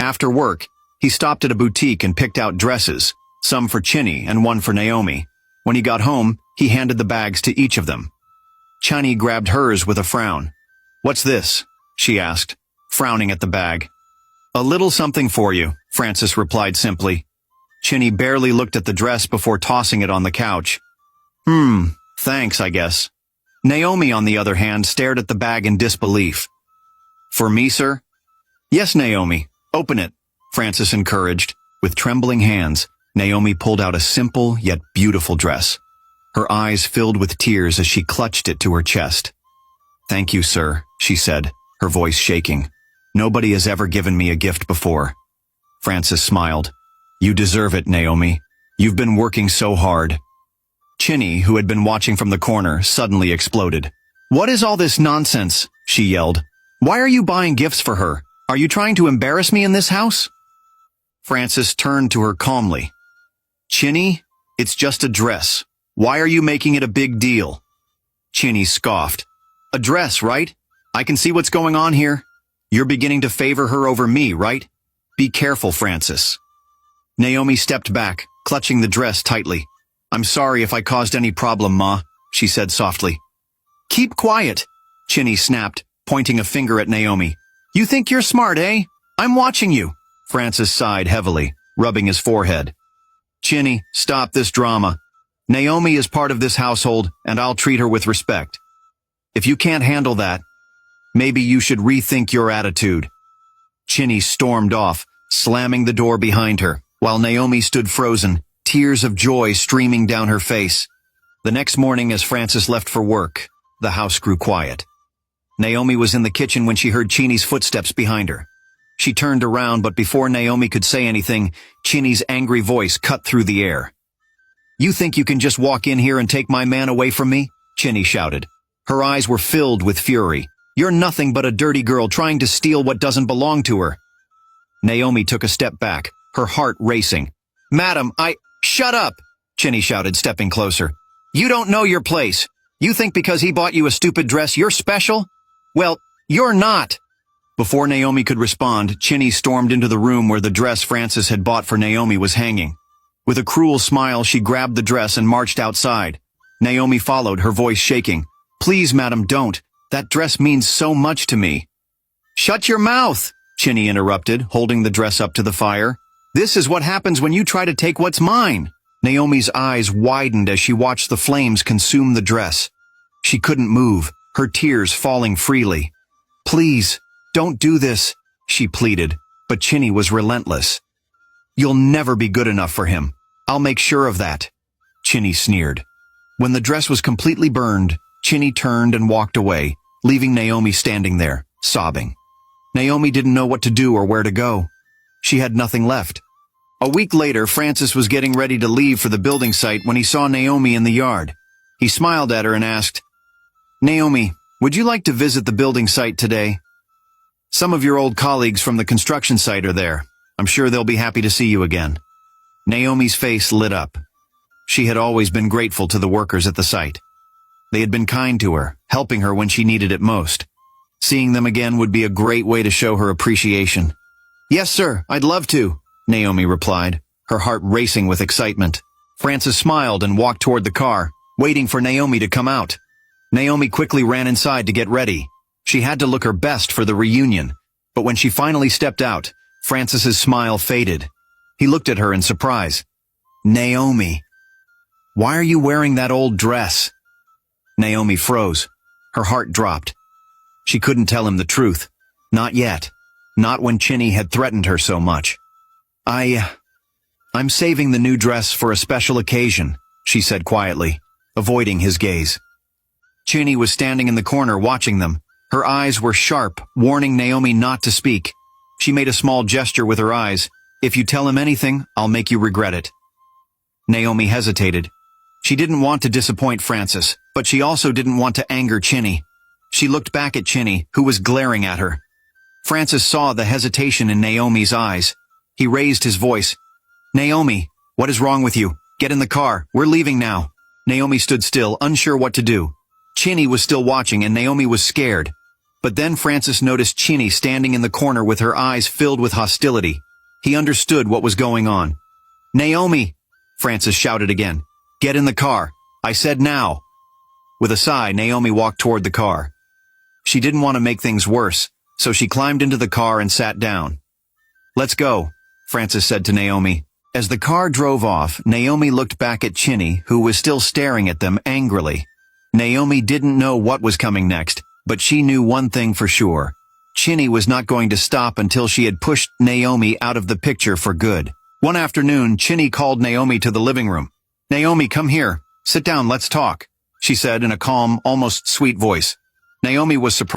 After work, he stopped at a boutique and picked out dresses, some for Chinny and one for Naomi. When he got home, he handed the bags to each of them. Chinny grabbed hers with a frown. "What's this?" she asked, frowning at the bag. "A little something for you," Francis replied simply. Chinny barely looked at the dress before tossing it on the couch. Thanks, I guess." Naomi, on the other hand, stared at the bag in disbelief. "For me, sir?" "Yes, Naomi. Open it," Francis encouraged. With trembling hands, Naomi pulled out a simple yet beautiful dress. Her eyes filled with tears as she clutched it to her chest. "Thank you, sir," she said, her voice shaking. "Nobody has ever given me a gift before." Francis smiled. "You deserve it, Naomi. You've been working so hard." Chinny, who had been watching from the corner, suddenly exploded. "What is all this nonsense?" she yelled. "Why are you buying gifts for her? Are you trying to embarrass me in this house?" Francis turned to her calmly. "Chinny, it's just a dress. Why are you making it a big deal?" Chinny scoffed. "A dress, right? I can see what's going on here. You're beginning to favor her over me, right? Be careful, Francis." Naomi stepped back, clutching the dress tightly. "I'm sorry if I caused any problem, Ma," she said softly. "Keep quiet," Chinny snapped, pointing a finger at Naomi. "You think you're smart, eh? I'm watching you." Francis sighed heavily, rubbing his forehead. "Chinny, stop this drama. Naomi is part of this household, and I'll treat her with respect. If you can't handle that, maybe you should rethink your attitude." Chinny stormed off, slamming the door behind her, while Naomi stood frozen, tears of joy streaming down her face. The next morning, as Francis left for work, the house grew quiet. Naomi was in the kitchen when she heard Chinny's footsteps behind her. She turned around, but before Naomi could say anything, Chinny's angry voice cut through the air. "You think you can just walk in here and take my man away from me?" Chinny shouted. Her eyes were filled with fury. "You're nothing but a dirty girl trying to steal what doesn't belong to her." Naomi took a step back, her heart racing. "Madam, Shut up!" Chinny shouted, stepping closer. "You don't know your place. You think because he bought you a stupid dress you're special? Well, you're not." Before Naomi could respond, Chinny stormed into the room where the dress Francis had bought for Naomi was hanging. With a cruel smile, she grabbed the dress and marched outside. Naomi followed, her voice shaking. "Please, madam, don't. That dress means so much to me." "Shut your mouth," Chinny interrupted, holding the dress up to the fire. "This is what happens when you try to take what's mine." Naomi's eyes widened as she watched the flames consume the dress. She couldn't move, her tears falling freely. "Please, don't do this," she pleaded, but Chinny was relentless. "You'll never be good enough for him. I'll make sure of that," Chinny sneered. When the dress was completely burned, Chinny turned and walked away, leaving Naomi standing there, sobbing. Naomi didn't know what to do or where to go. She had nothing left. A week later, Francis was getting ready to leave for the building site when he saw Naomi in the yard. He smiled at her and asked, "Naomi, would you like to visit the building site today? Some of your old colleagues from the construction site are there. I'm sure they'll be happy to see you again." Naomi's face lit up. She had always been grateful to the workers at the site. They had been kind to her, helping her when she needed it most. Seeing them again would be a great way to show her appreciation. "Yes, sir, I'd love to," Naomi replied, her heart racing with excitement. Francis smiled and walked toward the car, waiting for Naomi to come out. Naomi quickly ran inside to get ready. She had to look her best for the reunion, but when she finally stepped out, Francis's smile faded. He looked at her in surprise. "Naomi, why are you wearing that old dress?" Naomi froze. Her heart dropped. She couldn't tell him the truth. Not yet. Not when Chinny had threatened her so much. I'm saving the new dress for a special occasion," she said quietly, avoiding his gaze. Chinny was standing in the corner watching them. Her eyes were sharp, warning Naomi not to speak. She made a small gesture with her eyes. "If you tell him anything, I'll make you regret it." Naomi hesitated. She didn't want to disappoint Francis, but she also didn't want to anger Chinny. She looked back at Chinny, who was glaring at her. Francis saw the hesitation in Naomi's eyes. He raised his voice. "Naomi, what is wrong with you? Get in the car. We're leaving now." Naomi stood still, unsure what to do. Chinny was still watching and Naomi was scared. But then Francis noticed Chinny standing in the corner with her eyes filled with hostility. He understood what was going on. "Naomi!" Francis shouted again. "Get in the car. I said now." With a sigh, Naomi walked toward the car. She didn't want to make things worse, so she climbed into the car and sat down. "Let's go," Francis said to Naomi. As the car drove off, Naomi looked back at Chinny, who was still staring at them angrily. Naomi didn't know what was coming next, but she knew one thing for sure. Chinny was not going to stop until she had pushed Naomi out of the picture for good. One afternoon, Chinny called Naomi to the living room. "Naomi, come here. Sit down, let's talk," she said in a calm, almost sweet voice. Naomi was surprised.